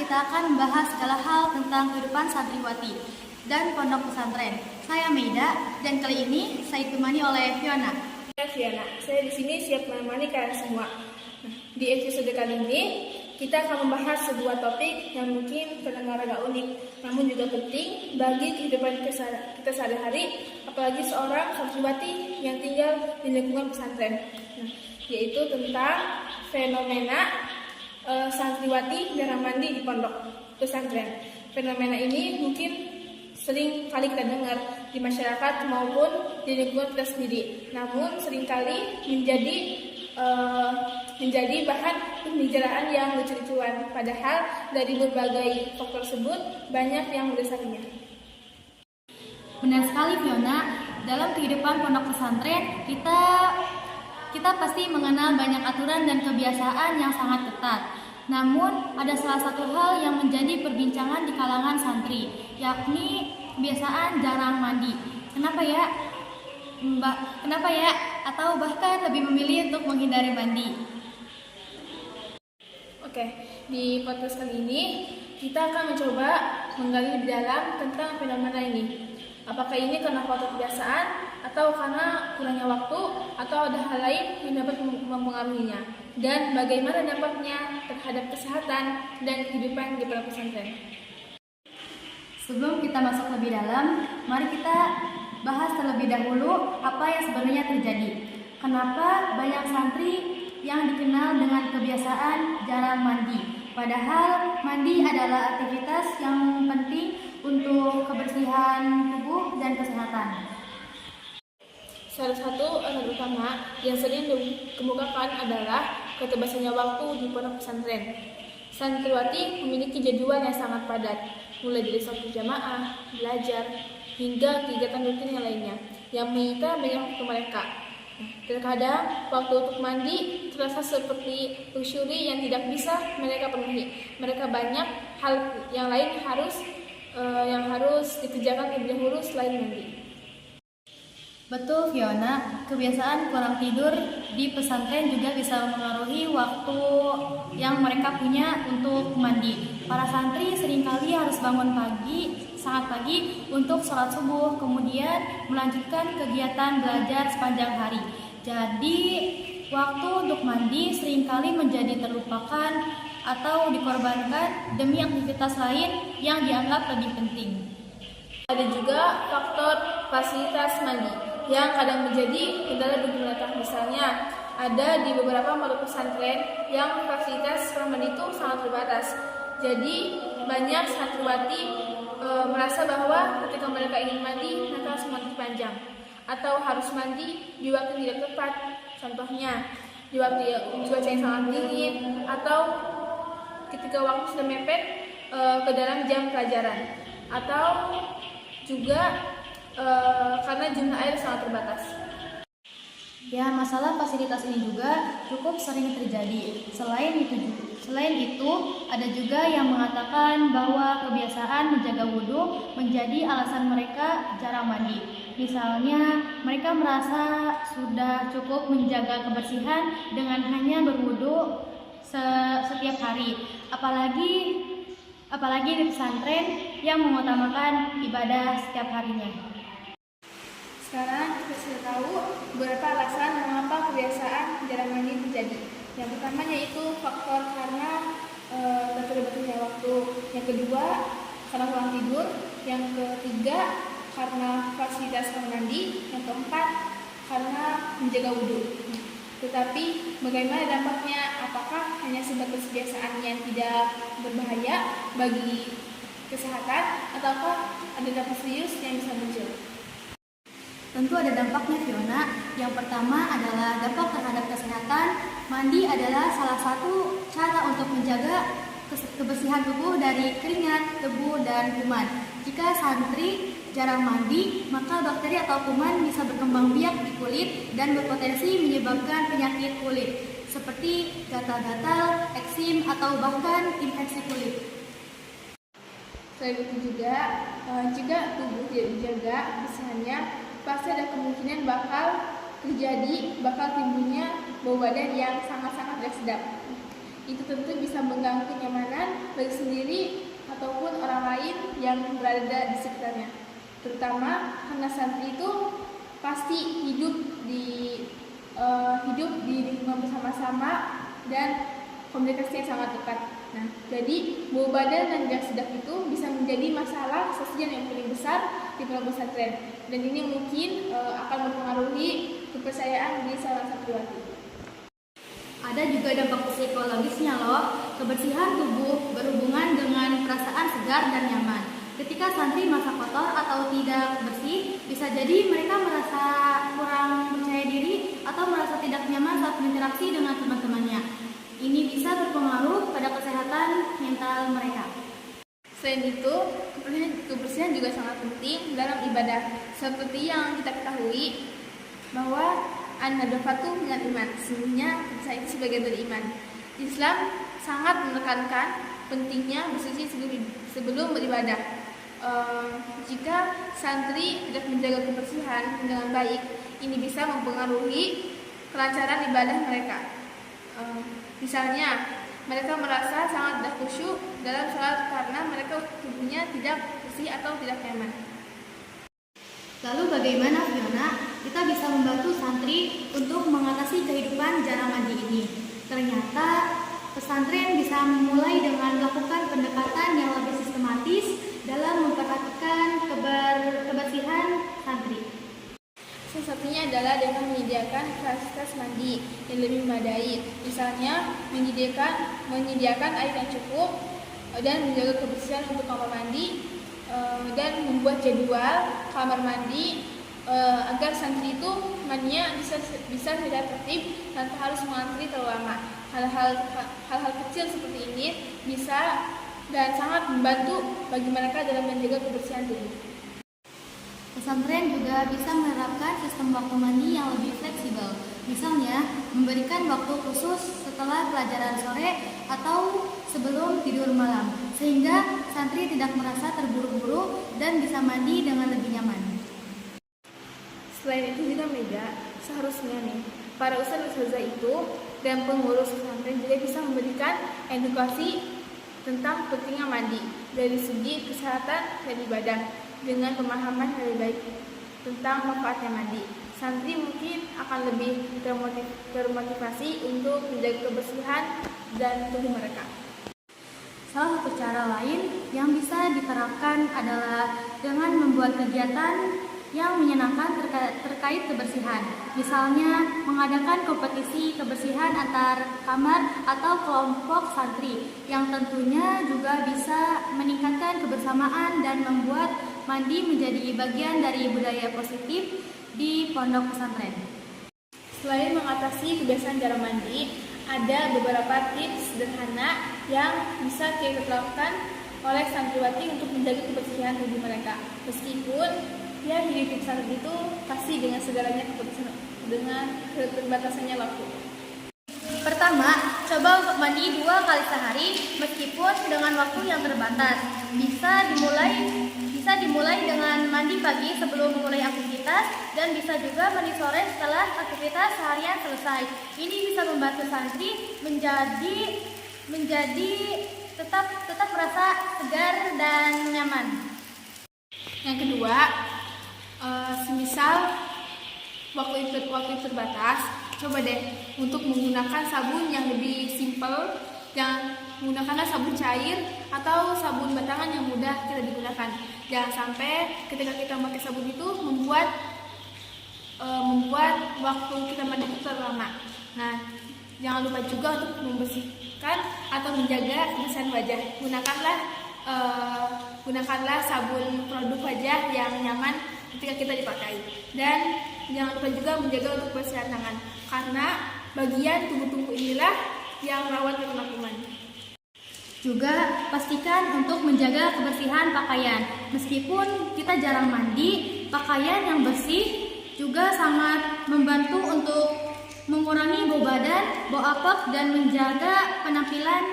kita akan membahas segala hal tentang kehidupan santriwati dan pondok pesantren. Saya Meida dan kali ini saya ditemani oleh Fiona. Fiona, saya di sini siap menemani kalian semua. Di episode kali ini kita akan membahas sebuah topik yang mungkin terdengar agak unik, namun juga penting bagi kehidupan kita sehari-hari, apalagi seorang santriwati yang tinggal di lingkungan pesantren, yaitu tentang fenomena santriwati jarang mandi di pondok pesantren. Fenomena ini mungkin sering kali kita dengar di masyarakat maupun di lingkungan kita sendiri, namun seringkali menjadi bahan pembicaraan yang lucu-lucuan, padahal dari berbagai faktor tersebut banyak yang mendasarinya. Benar sekali Fiona, dalam kehidupan pondok pesantren kita pasti mengenal banyak aturan dan kebiasaan yang sangat ketat. Namun ada salah satu hal yang menjadi perbincangan di kalangan santri, yakni kebiasaan jarang mandi. Kenapa ya? Atau bahkan lebih memilih untuk menghindari mandi. Oke, di podcast kali ini kita akan mencoba menggali lebih dalam tentang fenomena ini. Apakah ini karena faktor kebiasaan, atau karena kurangnya waktu, atau ada hal lain yang dapat mempengaruhinya, dan bagaimana dampaknya terhadap kesehatan dan kehidupan di pondok pesantren. Sebelum kita masuk lebih dalam, mari kita bahas terlebih dahulu apa yang sebenarnya terjadi. Kenapa banyak santri yang dikenal dengan kebiasaan jarang mandi? Padahal mandi adalah aktivitas yang penting untuk kebersihan tubuh dan kesehatan. Salah satu alasan utama yang sering dikemukakan adalah keterbatasannya waktu di pondok pesantren. Santriwati memiliki jadwal yang sangat padat, mulai dari sholat berjamaah, belajar, hingga kegiatan rutin yang lainnya, yang menyita banyak waktu mereka. Terkadang waktu untuk mandi terasa seperti luxury yang tidak bisa mereka penuhi. Mereka banyak hal yang lain yang harus dikerjakan terlebih dahulu selain mandi. Betul Fiona, kebiasaan kurang tidur di pesantren juga bisa mempengaruhi waktu yang mereka punya untuk mandi. Para santri seringkali harus bangun sangat pagi untuk sholat subuh, kemudian melanjutkan kegiatan belajar sepanjang hari. Jadi waktu untuk mandi seringkali menjadi terlupakan atau dikorbankan demi aktivitas lain yang dianggap lebih penting. Ada juga faktor fasilitas mandi yang kadang menjadi kendala bagi mereka. Misalnya, ada di beberapa pondok pesantren yang fasilitas kamar mandi itu sangat terbatas. Jadi, banyak santriwati merasa bahwa ketika mereka ingin mandi, mereka harus mandi panjang atau harus mandi di waktu yang tidak tepat. Contohnya, di waktu cuaca yang sangat dingin atau ketika waktu sudah mepet ke dalam jam pelajaran, atau juga karena jumlah air sangat terbatas. Ya, masalah fasilitas ini juga cukup sering terjadi. Selain itu, ada juga yang mengatakan bahwa kebiasaan menjaga wudhu menjadi alasan mereka jarang mandi. Misalnya, mereka merasa sudah cukup menjaga kebersihan dengan hanya berwudhu setiap hari. Apalagi di pesantren yang mengutamakan ibadah setiap harinya. Sekarang kita sudah tahu beberapa alasan mengapa kebiasaan jarang mandi terjadi. Yang pertama yaitu faktor karena terbatasnya waktu. Yang kedua karena kurang tidur. Yang ketiga karena fasilitas kamar mandi. Yang keempat karena menjaga wudhu. Tetapi bagaimana dampaknya? Apakah hanya sebatas kebiasaan yang tidak berbahaya bagi kesehatan, ataukah ada dampak serius yang bisa muncul? Tentu ada dampaknya Fiona. Yang pertama adalah dampak terhadap kesehatan. Mandi adalah salah satu cara untuk menjaga kebersihan tubuh dari keringat, debu, dan kuman. Jika santri jarang mandi, maka bakteri atau kuman bisa berkembang biak di kulit dan berpotensi menyebabkan penyakit kulit seperti gatal-gatal, eksim, atau bahkan infeksi kulit. Selain itu juga, jika tubuh tidak dijaga kebersihannya, pasti ada kemungkinan bakal timbulnya bau badan yang sangat-sangat tidak sedap. itu tentu bisa mengganggu kenyamanan bagi sendiri ataupun orang lain yang berada di sekitarnya. Terutama karena santri itu pasti hidup di lingkungan bersama-sama dan komunikasi yang sangat dekat. Nah, jadi bau badan dan gas sedap itu bisa menjadi masalah sosial yang paling besar di pondok pesantren, dan ini mungkin akan mempengaruhi kepercayaan di salah santriwati. Ada juga dampak psikologisnya loh. Kebersihan tubuh berhubungan dengan perasaan segar dan nyaman. Ketika santri merasa kotor atau tidak bersih, bisa jadi mereka merasa kurang percaya diri atau merasa tidak nyaman saat berinteraksi dengan teman-temannya. Ini bisa berpengaruh pada kesehatan mental mereka. Selain itu, kebersihan juga sangat penting dalam ibadah. Seperti yang kita ketahui bahwa an-nadafatu minal iman, sesungguhnya kebersihan itu sebagian dari iman. Islam sangat menekankan pentingnya bersuci sebelum beribadah. Jika santri tidak menjaga kebersihan dengan baik, ini bisa mempengaruhi kelancaran ibadah mereka. Misalnya, mereka merasa sangat tidak khusyuk dalam sholat karena mereka tubuhnya tidak bersih atau tidak nyaman. Lalu bagaimana Fiona? Kita bisa membantu santri untuk mengatasi kehidupan jarang mandi ini. Ternyata pesantren bisa memulai dengan melakukan pendekatan yang lebih sistematis dalam memperhatikan kebersihan santri. Salah satunya adalah dengan menyediakan fasilitas mandi yang lebih memadai. Misalnya menyediakan air yang cukup dan menjaga kebersihan untuk kamar mandi, dan membuat jadwal kamar mandi agar santri itu mandinya bisa tidak tertib tanpa harus mengantri terlalu lama. Hal-hal kecil seperti ini bisa dan sangat membantu bagi mereka dalam menjaga kebersihan tubuh. Pesantren juga bisa menerapkan sistem waktu mandi yang lebih fleksibel. Misalnya, memberikan waktu khusus setelah pelajaran sore atau sebelum tidur malam, sehingga santri tidak merasa terburu-buru dan bisa mandi dengan lebih nyaman. Selain itu juga Mega, seharusnya para ustadz-ustadzah itu dan pengurus pesantren juga bisa memberikan edukasi tentang pentingnya mandi dari segi kesehatan dan ibadah, dengan pemahaman yang lebih baik tentang manfaatnya mandi. Santri mungkin akan lebih termotivasi untuk menjaga kebersihan dan tubuh mereka. Salah satu cara lain yang bisa diterapkan adalah dengan membuat kegiatan yang menyenangkan terkait kebersihan. Misalnya, mengadakan kompetisi kebersihan antar kamar atau kelompok santri yang tentunya juga bisa meningkatkan kebersamaan dan membuat mandi menjadi bagian dari budaya positif di pondok pesantren. Selain mengatasi kebiasaan jarang mandi, ada beberapa tips sederhana yang bisa kita terapkan oleh santriwati untuk menjaga kebersihan tubuh mereka. Meskipun hidup di pesantren itu pasti dengan segalanya dengan keterbatasannya waktu. Pertama, coba untuk mandi 2 kali sehari meskipun dengan waktu yang terbatas. Bisa dimulai dengan mandi pagi sebelum memulai aktivitas, dan bisa juga mandi sore setelah aktivitas seharian selesai. Ini bisa membantu santri menjadi tetap merasa segar dan nyaman. Yang kedua, semisal waktu terbatas, coba deh untuk menggunakan sabun yang lebih simpel, menggunakanlah sabun cair atau sabun batangan yang mudah kita digunakan. Jangan sampai ketika kita memakai sabun itu membuat waktu kita mandi itu terlalu lama. Nah, jangan lupa juga untuk membersihkan atau menjaga kebersihan wajah. Gunakanlah sabun produk wajah yang nyaman ketika kita dipakai. Dan jangan lupa juga menjaga untuk kebersihan tangan, karena bagian tubuh inilah yang rawan terkena kuman. Juga pastikan untuk menjaga kebersihan pakaian. Meskipun kita jarang mandi, pakaian yang bersih juga sangat membantu untuk mengurangi bau badan, bau apek, dan menjaga penampilan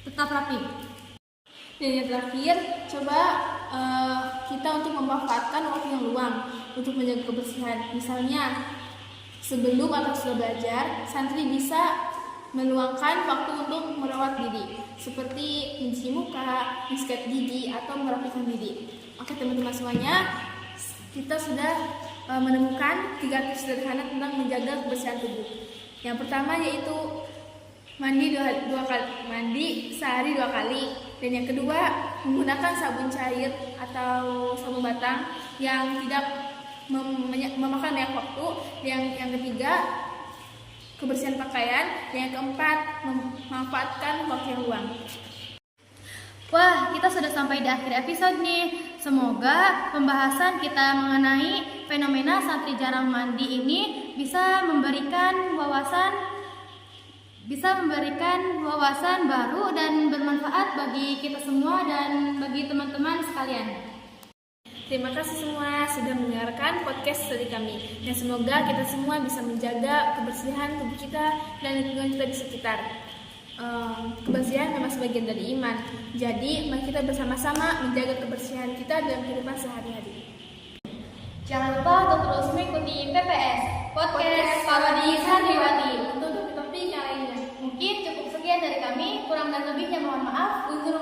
tetap rapi. Dan yang terakhir, coba kita untuk memanfaatkan waktu yang luang untuk menjaga kebersihan. Misalnya, sebelum atau setelah belajar, santri bisa meluangkan waktu untuk merawat diri, seperti mencuci muka, mensikat gigi, atau merapikan diri. Oke teman-teman semuanya, kita sudah menemukan 3 tips sederhana tentang menjaga kebersihan tubuh. Yang pertama yaitu mandi sehari 2 kali, dan yang kedua menggunakan sabun cair atau sabun batang yang tidak memakan banyak waktu. Yang ketiga kebersihan pakaian, dan yang keempat memanfaatkan waktu yang luang. Wah, kita sudah sampai di akhir episode nih. Semoga pembahasan kita mengenai fenomena santri jarang mandi ini bisa memberikan wawasan baru dan bermanfaat bagi kita semua dan bagi teman-teman sekalian. Terima kasih semua sudah mendengarkan podcast dari kami, dan semoga kita semua bisa menjaga kebersihan tubuh kita dan lingkungan kita di sekitar. Kebersihan memang sebagian dari iman, jadi mari kita bersama-sama menjaga kebersihan kita dalam kehidupan sehari-hari. Jangan lupa untuk terus mengikuti PPS Podcast Parodi Santriwati untuk topik yang lainnya. Mungkin cukup sekian dari kami, kurang dan lebihnya mohon maaf. Undur